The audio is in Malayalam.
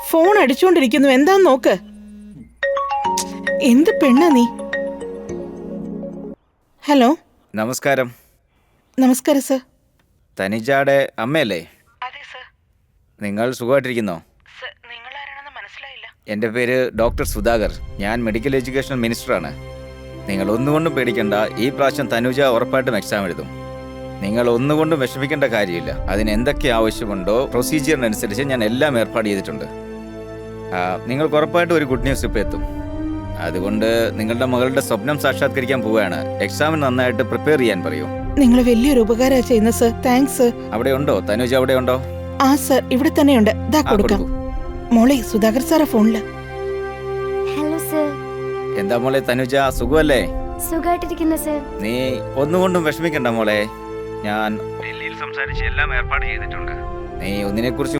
ഫോൺ അടിച്ചുകൊണ്ടിരിക്കുന്നു. എന്താന്ന് നോക്ക്. എന്ത് പെണ്ണാ നീ? ഹലോ. നമസ്കാരം. നമസ്കാരം സർ. തനിജയുടെ അമ്മയല്ലേ? അതെ സർ. നിങ്ങൾ സുഖമായിട്ടിരിക്കുന്നോ? നിങ്ങൾ ആരാണെന്ന് മനസ്സിലായില്ല. എൻ്റെ പേര് ഡോക്ടർ സുധാകർ. ഞാൻ മെഡിക്കൽ എഡ്യൂക്കേഷൻ മിനിസ്റ്ററാണ്. നിങ്ങൾ ഒന്നുകൊണ്ടും പേടിക്കണ്ട. ഈ പ്രാവശ്യം തനുജ ഉറപ്പായിട്ടും എക്സാം എഴുതും. നിങ്ങൾ ഒന്നുകൊണ്ടും വിഷമിക്കേണ്ട കാര്യമില്ല. അതിന് എന്തൊക്കെ ആവശ്യമുണ്ടോ പ്രൊസീജിയറിനനുസരിച്ച് ഞാൻ എല്ലാം ഏർപ്പാട് ചെയ്തിട്ടുണ്ട്. നിങ്ങൾക്ക് ഉറപ്പായിട്ടും ഒരു ഗുഡ് ന്യൂസ് ഇപ്പോൾ എത്തും. അതുകൊണ്ട് നിങ്ങളുടെ മകളുടെ സ്വപ്നം സാക്ഷാത്കരിക്കാൻ പോവുകയാണ്. എക്സാമിന് നന്നായിട്ട് പ്രിപ്പയർ ചെയ്യാൻ പറയൂ. നിങ്ങൾ വലിയൊരു ഉപകാരം ചെയ്യുന്ന സർ. Thanks sir. അവിടെ ഉണ്ടോ തനുജ? അവിടെ ഉണ്ടോ? ആ സർ, ഇവിടെ തന്നെയുണ്ട്. ദാ കൊടുക്കാം. മോളെ, സുധാകർ സാറാ ഫോണില്. Hello sir. എന്താ മോളെ തനുജ, സുഖമല്ലേ? സുഖമായിട്ടിരിക്കുന്നു സർ. നീ ഒന്നുകൊണ്ടും വിഷമിക്കണ്ട മോളെ. ഞാൻ ഡൽഹിയിൽ സംസാരിച്ച് എല്ലാം ഏർപ്പാട് ചെയ്തിട്ടുണ്ട്. നീ ഒന്നിനെ കുറിച്ച്